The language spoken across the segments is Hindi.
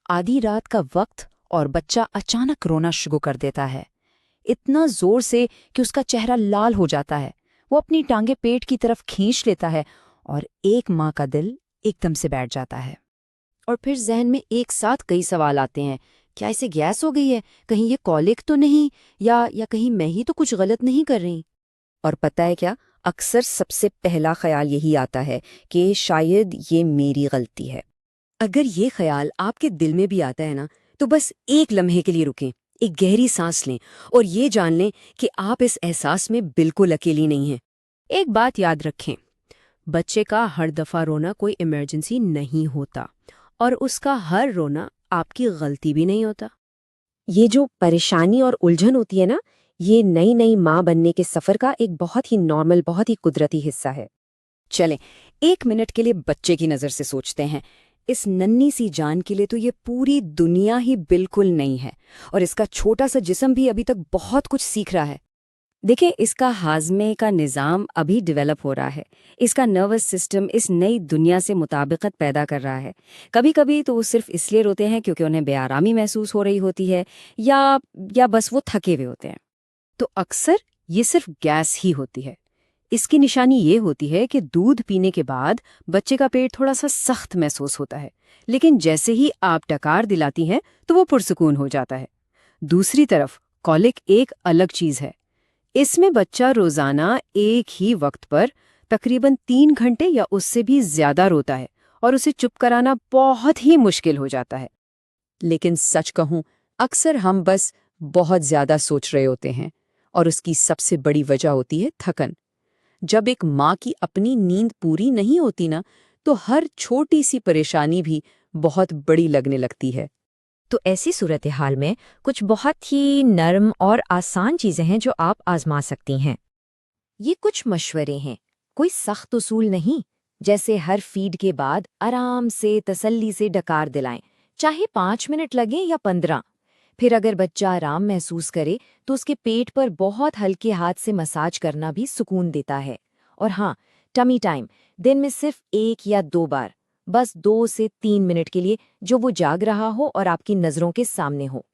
आधी रात का वक्त और बच्चा अचानक रोना शुरू कर देता है, इतना जोर से कि उसका चेहरा लाल हो जाता है। वो अपनी टांगे पेट की तरफ खींच लेता है और एक माँ का दिल एकदम से बैठ जाता है। और फिर जहन में एक साथ कई सवाल आते हैं। क्या इसे गैस हो गई है? कहीं ये कॉलिक तो नहीं? या कहीं मैं ही तो कुछ गलत नहीं कर रही? और पता है क्या, अक्सर सबसे पहला ख्याल यही आता है कि शायद ये मेरी गलती है। अगर ये ख्याल आपके दिल में भी आता है ना, तो बस एक लम्हे के लिए रुकें, एक गहरी सांस लें और ये जान लें कि आप इस एहसास में बिल्कुल अकेली नहीं हैं। एक बात याद रखें, बच्चे का हर दफ़ा रोना कोई इमरजेंसी नहीं होता और उसका हर रोना आपकी गलती भी नहीं होता। ये जो परेशानी और उलझन होती है ना, ये नई नई माँ बनने के सफ़र का एक बहुत ही नॉर्मल, बहुत ही कुदरती हिस्सा है। चलें, 1 मिनट के लिए बच्चे की नज़र से सोचते हैं। इस नन्ही सी जान के लिए तो ये पूरी दुनिया ही बिल्कुल नई है और इसका छोटा सा जिस्म भी अभी तक बहुत कुछ सीख रहा है। देखिए, इसका हाजमे का निज़ाम अभी डेवलप हो रहा है। इसका नर्वस सिस्टम इस नई दुनिया से मुताबिकत पैदा कर रहा है। कभी कभी तो वो सिर्फ इसलिए रोते हैं क्योंकि उन्हें बेआरामी महसूस हो रही होती है, या बस वो थके हुए होते हैं। तो अक्सर ये सिर्फ गैस ही होती है। इसकी निशानी ये होती है कि दूध पीने के बाद बच्चे का पेट थोड़ा सा सख्त महसूस होता है, लेकिन जैसे ही आप डकार दिलाती हैं तो वो पुरसुकून हो जाता है। दूसरी तरफ कॉलिक एक अलग चीज़ है। इसमें बच्चा रोजाना एक ही वक्त पर तकरीबन 3 घंटे या उससे भी ज्यादा रोता है और उसे चुप कराना बहुत ही मुश्किल हो जाता है। लेकिन सच कहूं, अक्सर हम बस बहुत ज्यादा सोच रहे होते हैं और उसकी सबसे बड़ी वजह होती है थकन। जब एक माँ की अपनी नींद पूरी नहीं होती ना, तो हर छोटी सी परेशानी भी बहुत बड़ी लगने लगती है। तो ऐसी सूरत हाल में कुछ बहुत ही नरम और आसान चीज़ें हैं जो आप आजमा सकती हैं। ये कुछ मशवरे हैं, कोई सख्त उसूल नहीं। जैसे हर फीड के बाद आराम से तसल्ली से डकार दिलाएं, चाहे 5 मिनट लगें या 15। फिर अगर बच्चा आराम महसूस करे तो उसके पेट पर बहुत हल्के हाथ से मसाज करना भी सुकून देता है। और हाँ, टमी टाइम दिन में सिर्फ 1 या 2 बार, बस 2 से 3 मिनट के लिए, जो वो जाग रहा हो और आपकी नज़रों के सामने हो।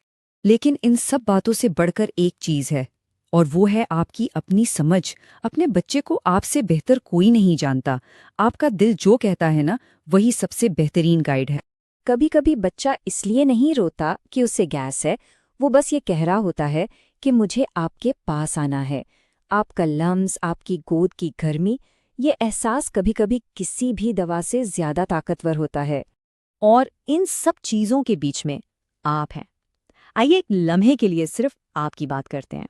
लेकिन इन सब बातों से बढ़कर एक चीज़ है, और वो है आपकी अपनी समझ। अपने बच्चे को आपसे बेहतर कोई नहीं जानता। आपका दिल जो कहता है ना, वही सबसे बेहतरीन गाइड है। कभी कभी बच्चा इसलिए नहीं रोता कि उसे गैस है, वो बस ये कह रहा होता है कि मुझे आपके पास आना है। आपका लम्स, आपकी गोद की गर्मी, ये एहसास कभी कभी किसी भी दवा से ज्यादा ताकतवर होता है। और इन सब चीज़ों के बीच में आप हैं। आइए एक लम्हे के लिए सिर्फ आपकी बात करते हैं।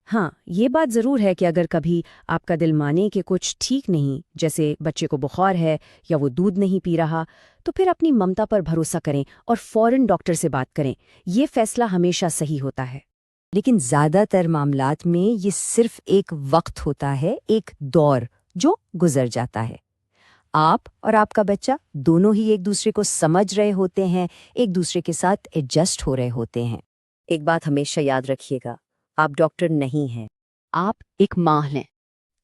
हाँ, ये बात ज़रूर है कि अगर कभी आपका दिल माने कि कुछ ठीक नहीं, जैसे बच्चे को बुखार है या वो दूध नहीं पी रहा, तो फिर अपनी ममता पर भरोसा करें और फ़ौरन डॉक्टर से बात करें। ये फैसला हमेशा सही होता है। लेकिन ज़्यादातर मामलात में ये सिर्फ एक वक्त होता है, एक दौर जो गुजर जाता है। आप और आपका बच्चा दोनों ही एक दूसरे को समझ रहे होते हैं, एक दूसरे के साथ एडजस्ट हो रहे होते हैं। एक बात हमेशा याद रखिएगा, आप डॉक्टर नहीं हैं, आप एक माँ हैं।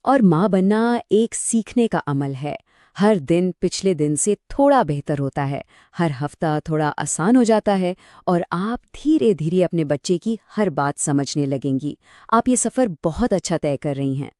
और माँ बनना एक सीखने का अमल है। हर दिन पिछले दिन से थोड़ा बेहतर होता है, हर हफ्ता थोड़ा आसान हो जाता है, और आप धीरे धीरे अपने बच्चे की हर बात समझने लगेंगी। आप ये सफ़र बहुत अच्छा तय कर रही हैं।